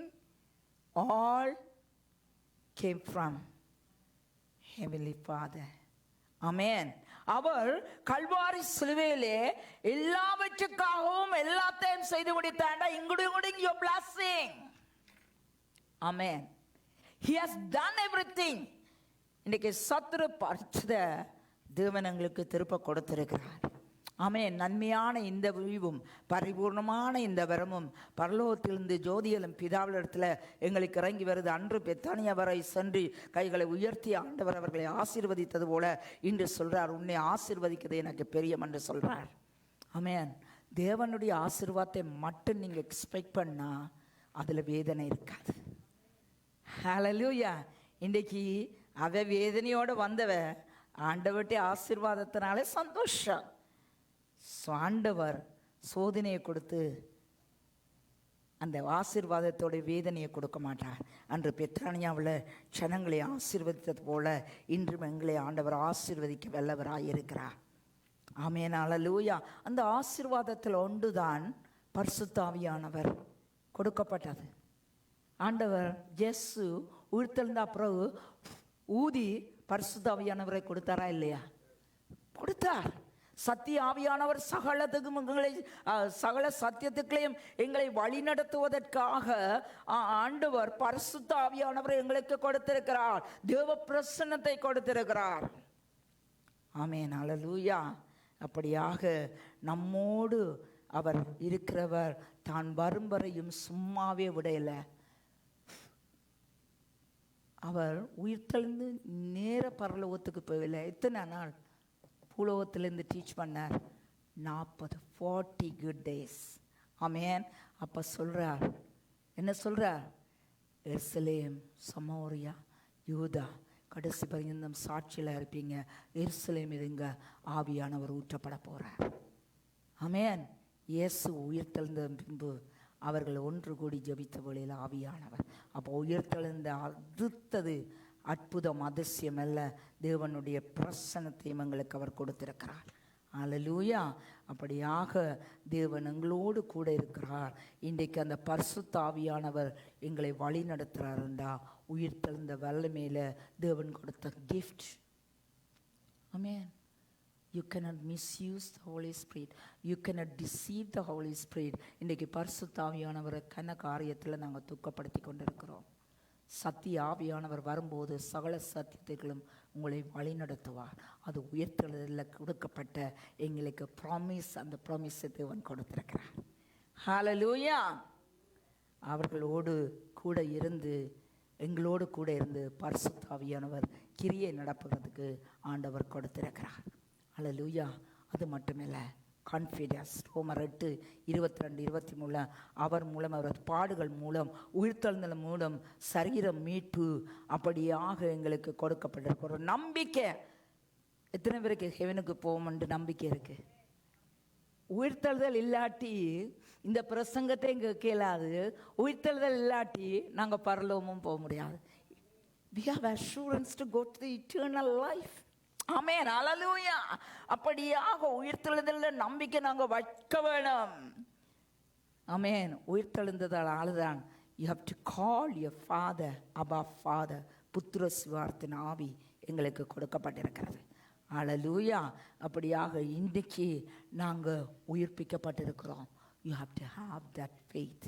All came from Heavenly Father. Amen. அவர் கல்வாரி சிலுவையிலே எல்லாவற்றுக்காகவும் எல்லாத்தையும் செய்து முடித்தாண்டா, including your blessing. Amen. He has done everything. இன்னைக்கு சத்துரு பறிச்சத தேவன் எங்களுக்கு திருப்ப கொடுத்திருக்கிறார். ஆமென். நன்மையான இந்த விழிவும் பரிபூர்ணமான இந்த வரமும் பரலோகத்திலிருந்து ஜோதியிலும் பிதாவிடத்தில் எங்களுக்கு இறங்கி வருது. அன்று பெத்தானியா வரை சென்று கைகளை உயர்த்தி ஆண்டவர் அவர்களை ஆசீர்வதித்தது போல இன்று சொல்றார், உன்னை ஆசீர்வதிக்கிறது எனக்கு பெரியம் என்று சொல்றார். ஆமென். தேவனுடைய ஆசீர்வாதத்தை மட்டும் நீங்கள் எக்ஸ்பெக்ட் பண்ணா அதில் வேதனை இருக்காது. ஹல்லேலூயா. இன்றைக்கு அவ வேதனையோடு வந்தவ ஆண்டவர்கிட்ட ஆசீர்வாதத்தினாலே சந்தோஷம். ஆண்டவர் சோதனையை கொடுத்து அந்த ஆசீர்வாதத்தோட வேதனையை கொடுக்க மாட்டார். அன்று பெத்தானியாவில் ஜனங்களை ஆசீர்வதித்தது போல இன்றும் எங்களை ஆண்டவர் ஆசீர்வதிக்க வல்லவராக இருக்கிறார். ஆமென். ஹல்லேலூயா. அந்த ஆசீர்வாதத்தில் ஒன்றுதான் பரிசுத்த ஆவியானவர் கொடுக்கப்பட்டது. ஆண்டவர் இயேசு உயிர்த்தெழுந்த பிறகு ஊதி பரிசுத்த ஆவியானவரை கொடுத்தாரா இல்லையா? கொடுத்தார். சத்திய ஆவியானவர் சகல சத்தியத்துக்களையும் எங்களை வழி நடத்துவதற்காக ஆண்டவர் பரிசுத்த ஆவியானவரை எங்களுக்கு கொடுத்திருக்கிறார். தேவ பிரசன்னத்தை கொடுத்திருக்கிறார். ஆமென். ஹல்லேலூயா. அப்படியாக நம்மோடு அவர் இருக்கிறவர். தான் வரும் வரையும் சும்மாவே விடையில. அவர் உயிர்த்தெழுந்து நேர பரலோகத்துக்கு போகவில்லை. எத்தனை நாள் பூலோகத்திலேருந்து டீச் பண்ணார்? 40 குட் டேஸ். ஆமென். அப்போ சொல்கிறார், என்ன சொல்கிறார்? எருசலேம், சமோரியா, யூதா கடைசி பரியந்தம் சாட்சியில் இருப்பீங்க. எருசலேம் இதுங்க ஆவியானவர் ஊற்றப்பட போகிறார். ஆமென். இயேசு உயிர்த்தெழுந்த பின்பு அவர்கள் ஒன்று கூடி ஜெபித்த வேளையில் ஆவியானவர். அப்போ உயிர்த்தெழுந்த அடுத்தது அற்புதம், அதிசயம் அல்ல, தேவனுடைய பிரசன்னத்தையும் எங்களுக்கு அவர் கொடுத்திருக்கிறார். ஹல்லேலூயா. அப்படியாக தேவன் எங்களோடு கூட இருக்கிறார். இன்றைக்கு அந்த பரிசுத்த ஆவியானவர் எங்களை வழி நடத்துகிறாருண்டா உயிர்த்தெழுந்த வல்லமையில தேவன் கொடுத்த gift. Amen. You cannot misuse the Holy Spirit. You cannot deceive the Holy Spirit. இன்றைக்கு பரிசுத்த ஆவியானவரை கன காரியத்தில் நாங்கள் துக்கப்படுத்தி கொண்டிருக்கிறோம். சத்திய ஆவியானவர் வரும்போது சகல சத்தியத்திலும் உங்களை வழி நடத்துவார். அது உயர்த்தலில் கொடுக்கப்பட்ட எங்களுக்கு ப்ராமிஸ். அந்த ப்ராமிஸை தேவன் கொடுத்திருக்கிறார். ஹல்லேலூயா. அவர்களோடு கூட இருந்து எங்களோடு கூட இருந்து பரிசுத்த ஆவியானவர் கிரியை நடப்புகிறதுக்கு ஆண்டவர் கொடுத்திருக்கிறார். ஹல்லேலூயா. அது மட்டுமில்ல, கான்ஃபிடன்ஸ். ரோமர் 8:22-23 அவர் மூலம், அவர் பாடுகள் மூலம், உயிர்த்தெழுந்தல் மூலம் சரீரம் மீட்பு அப்படியாக எங்களுக்கு கொடுக்கப்பட்டிருக்க ஒரு நம்பிக்கை. எத்தனை பேருக்கு ஹெவனுக்கு போவோம்னு நம்பிக்கை இருக்கு? உயிர்த்தெழுதல் இல்லாட்டி இந்த பிரசங்கத்தை இங்கே கேளாது. உயிர்த்தெழுதல் இல்லாட்டி நாங்கள் பரலோகமும் போக முடியாது. We have assurance to go to the eternal life. ஆமென். ஹல்லேலூயா. அப்படியாக உயிர்த்தெழுதல்ல நம்பிக்கை நாங்கள் வைக்க வேணும். ஆமென். உயிர்த்தெழுந்ததால் தான் you have to call your father Abba Father. புத்திர சுவார்த்தின் ஆவி எங்களுக்கு கொடுக்கப்பட்டிருக்கிறது. ஹல்லேலூயா. அப்படியாக இன்றைக்கு நாங்கள் உயிர்ப்பிக்கப்பட்டிருக்கிறோம். You have to have that faith.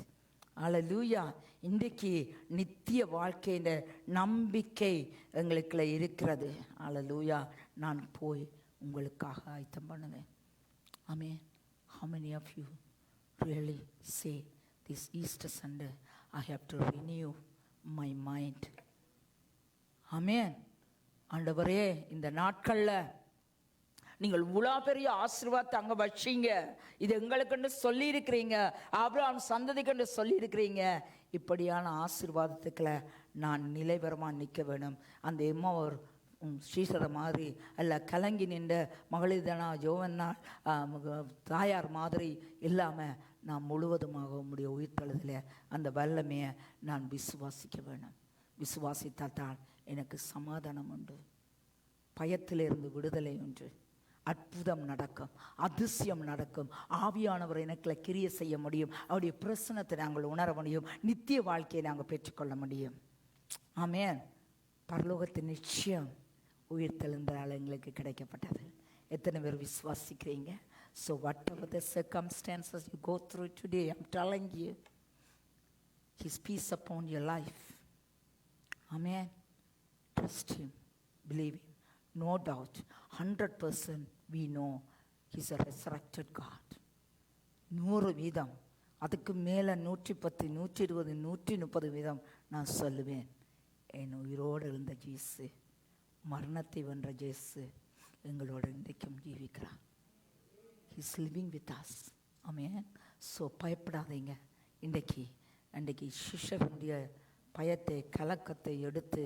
அல்லேலூயா. இன்றைக்கு நித்திய வாழ்க்கையின் நம்பிக்கை எங்களுக்குள்ள இருக்கிறது. அல்லேலூயா. நான் போய் உங்களுக்காக ஆயத்தம் பண்ணுவேன். ஆமென். How many of you really say this Easter Sunday I have to renew my mind? ஆமென். ஆண்டவரே, இந்த நாட்கள்ல நீங்கள் இவ்வளோ பெரிய ஆசீர்வாதத்தை அங்கே வச்சீங்க, இது எங்களுக்குன்னு சொல்லி இருக்கிறீங்க, ஆபிரகாம் சந்ததிக்குன்னு சொல்லி இருக்கிறீங்க. இப்படியான ஆசீர்வாதத்துக்குள்ள நான் நிலைவரமாக நிற்க வேணும். அந்த எம்மாவோர் ஸ்ரீசர மாதிரி அல்ல கலங்கி நின்ற மகளிர்தானா யோவன்னா தாயார் மாதிரி இல்லாமல் நான் முழுவதுமாக உம்முடைய உயிர்த்தெழுதல அந்த வல்லமையை நான் விசுவாசிக்க வேணும். விசுவாசித்தால் தான் எனக்கு சமாதானம் உண்டு, பயத்திலிருந்து விடுதலை உண்டு, அற்புதம் நடக்கும், அதிசயம் நடக்கும், ஆவியானவர் எனக்குள்ள கிரியை செய்ய முடியும், அவருடைய பிரசன்னத்தை நாங்கள் உணர முடியும், நித்திய வாழ்க்கையை நாங்கள் பெற்றுக்கொள்ள முடியும். ஆமென். பரலோகத்தின் நிச்சயம் உயிர்த்தெழுந்தால் எங்களுக்கு கிடைக்கப்பட்டது. எத்தனை பேர் விசுவாசிக்கிறீங்க? So whatever the circumstances you go through today, I'm telling you, His peace upon your life. Amen. Trust Him, believe Him. No doubt, 100% we know He's a resurrected God. 100%, அதுக்கு மேலே 110, 120, 130% நான் சொல்லுவேன், என் உயிரோடு இருந்த ஜேசு, மரணத்தை வென்ற ஜேசு எங்களோட இன்றைக்கும் ஜீவிக்கிறார். He's living with us. Amen. So பயப்படாதீங்க. இன்றைக்கு சிஷ்யருடைய பயத்தை கலக்கத்தை எடுத்து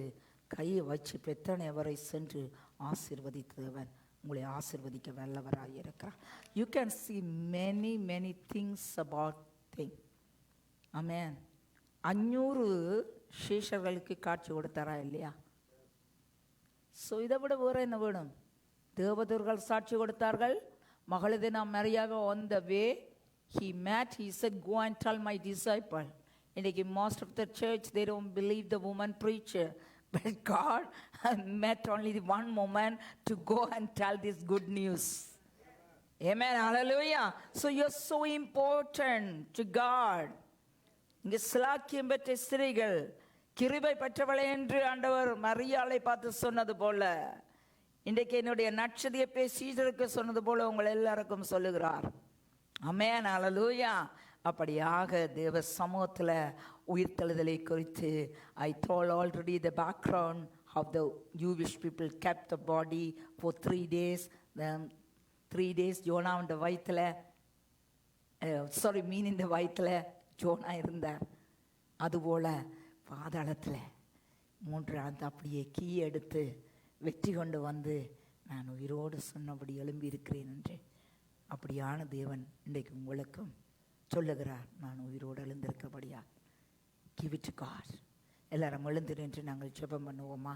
கையை வச்சு பெத்தனை வரை சென்று ஆசீர்வதித்தவன் உங்களை ஆசீர்வதிக்க வல்லவராக இருக்கிறார். You can see many things about thing. Amen. 500 சிஷ்யர்களுக்கு காட்சி கொடுத்தாரா இல்லையா? ஸோ இதை விட வேறு என்ன வேணும்? தேவதூர்கள் சாட்சி கொடுத்தார்கள். மகளிதினா மரியாதை on the way he met, he said, go and tell my disciple. இன்னைக்கு most of the church they don't believe the woman preacher, but God met only one moment to go and tell this good news. Amen. Hallelujah. So you're so important to God. இங்கே சிலாக்கியம் பெற்ற ஸ்திரீகள் கிருபை பெற்றவளை என்று ஆண்டவர் மரியாளை பார்த்து சொன்னது போல, இன்றைக்கு என்னுடைய நற்செய்தியை பேசிட்டு சொன்னது போல உங்கள் எல்லாருக்கும் சொல்லுகிறார். ஆமென். ஹல்லேலூயா. அப்படியாக தேவ சமூகத்தில் உயிர்த்தெழுதலை குறித்து I told already the background how the Jewish people kept the body for 3 days. Then 3 days ஜோனா இந்த வயிற்றில் மீன் இந்த வயிற்றில் ஜோனா இருந்தார். அதுபோல் பாதாளத்தில் 3 அப்படியே கீ எடுத்து வெற்றி கொண்டு வந்து நான் உயிரோடு சொன்னபடி எழும்பி இருக்கிறேன் என்று அப்படியான தேவன் இன்றைக்கு உங்களுக்கும் சொல்லுகிறார். நான் உயிரோடு எழுந்திருக்கபடியா. Give it to God. எல்லாரும் எழுந்து நின்று நாங்கள் ஜெபம் பண்ணுவோமா?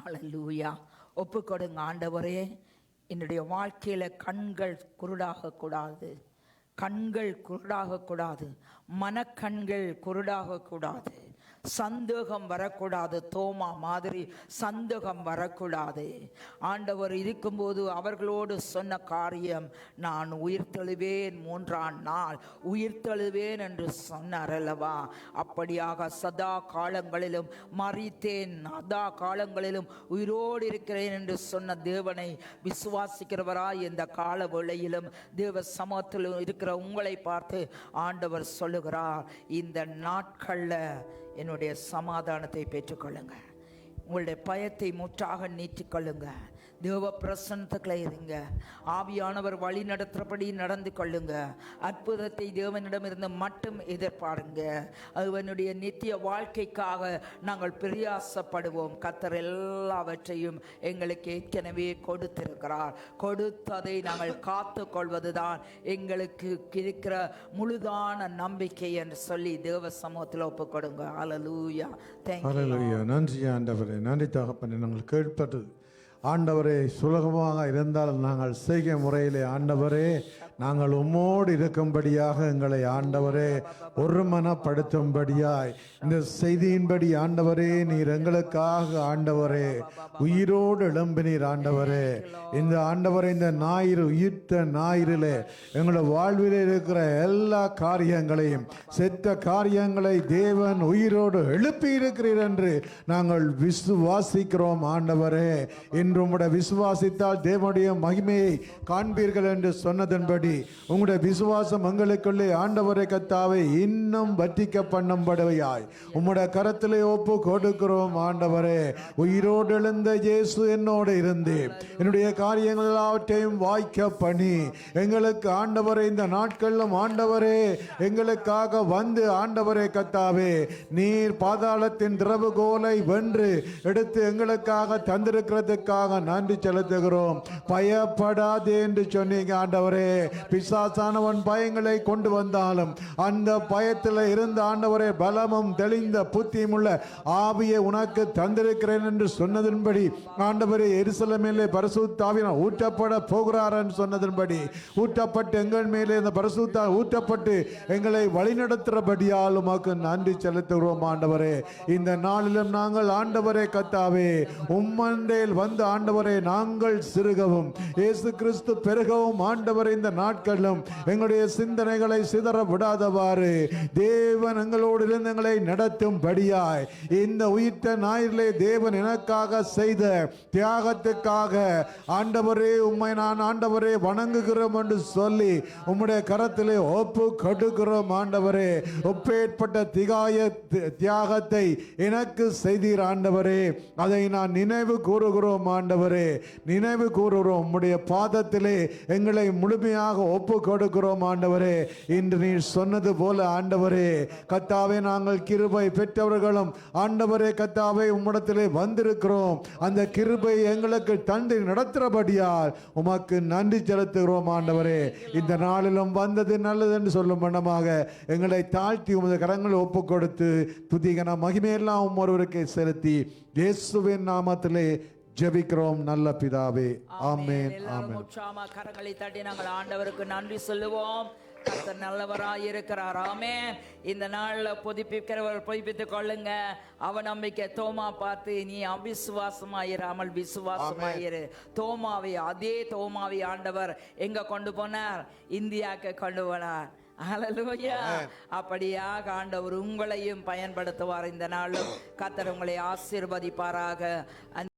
ஹல்லேலூயா. ஒப்பு கொடுங்க. ஆண்டவரே, என்னுடைய வாழ்க்கையில் கண்கள் குருடாகக்கூடாது, கண்கள் குருடாகக்கூடாது, மனக்கண்கள் குருடாகக்கூடாது, சந்தேகம் வரக்கூடாது, தோமா மாதிரி சந்தேகம் வரக்கூடாது. ஆண்டவர் இருக்கும்போது அவர்களோடு சொன்ன காரியம், நான் உயிர்த்தெழுவேன் 3ஆம் நாள் உயிர்த்தெழுவேன் என்று சொன்னார் அல்லவா? அப்படியாக சதா காலங்களிலும் மரித்தேன், அதா காலங்களிலும் உயிரோடு இருக்கிறேன் என்று சொன்ன தேவனை விசுவாசிக்கிறவராய் இந்த கால வேளையிலும் தேவ சமூகத்தில் இருக்கிற உங்களை பார்த்து ஆண்டவர் சொல்லுகிறார், இந்த நாட்களில் என்னுடைய சமாதானத்தை பெற்றுக்கொள்ளுங்க, உங்களுடைய பயத்தை முற்றாக நீட்டிக்கொள்ளுங்க, தேவ பிரசன்னத்துக்குள்ள இருங்க, ஆவியானவர் வழி நடத்துறபடி நடந்து கொள்ளுங்க, அற்புதத்தை தேவனிடமிருந்து மட்டும் எதிர்பாருங்க. அவனுடைய நித்திய வாழ்க்கைக்காக நாங்கள் பிரயாசப்படுவோம். கர்த்தர் எல்லாவற்றையும் எங்களுக்கு ஏற்கனவே கொடுத்திருக்கிறார். கொடுத்ததை நாங்கள் காத்து கொள்வதுதான் எங்களுக்கு இருக்கிற முழுதான நம்பிக்கை என்று சொல்லி தேவ சமூகத்தில் ஒப்பு கொடுங்க. ஹல்லேலூயா. ஹல்லேலூயா. நன்றி ஆண்டவரே, நன்றி தகப்பனே. நாங்கள் கேட்பது ஆண்டவரே சுலகமாக இருந்தால் நாங்கள் செய்கை முறையிலே ஆண்டவரே நாங்கள் உம்மோடு இருக்கும்படியாக எங்களை ஆண்டவரே ஒருமனப்படுத்தும்படியாய் இந்த செய்தியின்படி ஆண்டவரே நீர் எங்களுக்காக ஆண்டவரே உயிரோடு எழும்பினீர் ஆண்டவரே. இந்த ஆண்டவரே இந்த ஞாயிறு உயிர்த்த ஞாயிறிலே எங்களோட வாழ்வில் இருக்கிற எல்லா காரியங்களையும் செத்த காரியங்களை தேவன் உயிரோடு எழுப்பி இருக்கிறீர் என்று நாங்கள் விசுவாசிக்கிறோம் ஆண்டவரே. இன்று உம்முடைய விசுவாசித்தால் தேவனுடைய மகிமையை காண்பீர்கள் என்று சொன்னதன்படி உங்களுடைய விசுவாசம் எங்களுக்குள்ளே ஆண்டவரை கத்தாவை இன்னும் வர்த்திக்க பண்ணும்படியாய் உம்முடைய கரத்திலே ஒப்பு கொடுக்கிறோம் ஆண்டவரே. உயிரோடு எழுந்த இயேசு என்னோடு இருந்து என்னுடைய காரியங்கள் எல்லாவற்றையும் வாய்க்க பண்ணி எங்களுக்கு ஆண்டவரே இந்த நாட்களிலும் ஆண்டவரே எங்களுக்காக வந்து ஆண்டவரே கத்தாவே நீர் பாதாளத்தின் திறவுகோலை வென்று எடுத்து எங்களுக்காக தந்திருக்கிறதுக்காக நன்றி செலுத்துகிறோம். பயப்படாதே என்று சொன்னீங்க ஆண்டவரே. பிசாசானவன் பயங்களை கொண்டு வந்தாலும் அந்த பயத்தில் இருந்த ஆண்டவரே பலமும் தெளிந்த புத்தியும் உள்ள ஆவியை உனக்கு தந்திருக்கிறேன் என்று சொன்னதன்படி ஆண்டவரே எருசலேமிலே பரிசுத்த ஆவியானவர் ஊற்றப்பட போகிறார் என்று சொன்னதன்படி ஊற்றப்பட்டு எங்கள் மேலே இந்த பரிசுத்த ஊற்றப்பட்டு எங்களை வழிநடத்துகிறபடியால் உமக்கு நன்றி செலுத்துகிறோம் ஆண்டவரே. இந்த நாளிலும் நாங்கள் ஆண்டவரே கத்தாவே உம்மண்டேல் வந்து ஆண்டவரே நாங்கள் சிறுகவும் இயேசு கிறிஸ்து பெருகவும் ஆண்டவரே இந்த நாட்களிலும் எங்களுடைய சிந்தனைகளை சிதற விடாதவாறு தேவன் எங்களோடு இருந்து எங்களை நடத்தும்படியாய் இந்த உயிர்த்த ஞாயிறிலே தேவன் எனக்காக செய்த தியாகத்துக்காக ஆண்டவரே உம்மை நான் ஆண்டவரே வணங்குகிறோம் என்று சொல்லி உம்முடைய கரத்திலே ஒப்பு கொடுக்கிறோம் ஆண்டவரே. ஒப்பேற்பட்ட தியாகத்தை எனக்கு செய்தீர் ஆண்டவரே. அதை நான் நினைவு கூறுகிறோம் ஆண்டவரே. நினைவு கூறுகிறோம். உம்முடைய பாதத்திலே எங்களை முழுமையாக ஒப்பு கொடுக்கிறோம் ஆண்டவரே. இன்று நீர் சொன்னது போல ஆண்டவரே கத்தாவே நாங்கள் கிருபை பெற்றவர்களும் ஆண்டவரே கத்தாவே உம்மிடத்திலே வந்திருக்கிறோம். அந்த கிருபை எங்களுக்கு தந்தை நடத்துகிறபடியால் உமக்கு நன்றி செலுத்துகிறோம் ஆண்டவரே. இந்த நாளிலும் வந்தது நல்லது என்று சொல்லும் வண்ணமாக எங்களை தாழ்த்தி உமது கரங்களை ஒப்பு கொடுத்து துதிகன மகிமையெல்லாம் ஒருவருக்கு செலுத்தி இயேசுவின் நாமத்திலே ஜெபிக்கிறோம் நல்ல பிதாவே. ஆமென். ஆமென். கரங்களை தட்டி நாங்கள் ஆண்டவருக்கு நன்றி சொல்லுவோம். கர்த்தர் நல்லவராய் இருக்கிறார். ஆமென். இந்த நாள்ல புதுப்பிக்கிறவர் புதுப்பித்துக் கொள்ளுங்க. அவநம்பிக்கை தோமா பார்த்து நீ அவிசுவாசமாயிராமல் விசுவாசமாயிரு. தோமாவை அதே தோமாவை ஆண்டவர் எங்க கொண்டு போனார்? இந்தியாவுக்கு கொண்டு போனார். ஹல்லேலூயா. அப்படியாக ஆண்டவர் உங்களையும் பயன்படுத்துவார். இந்த நாளும் கர்த்தர் உங்களை ஆசீர்வதிப்பாராக.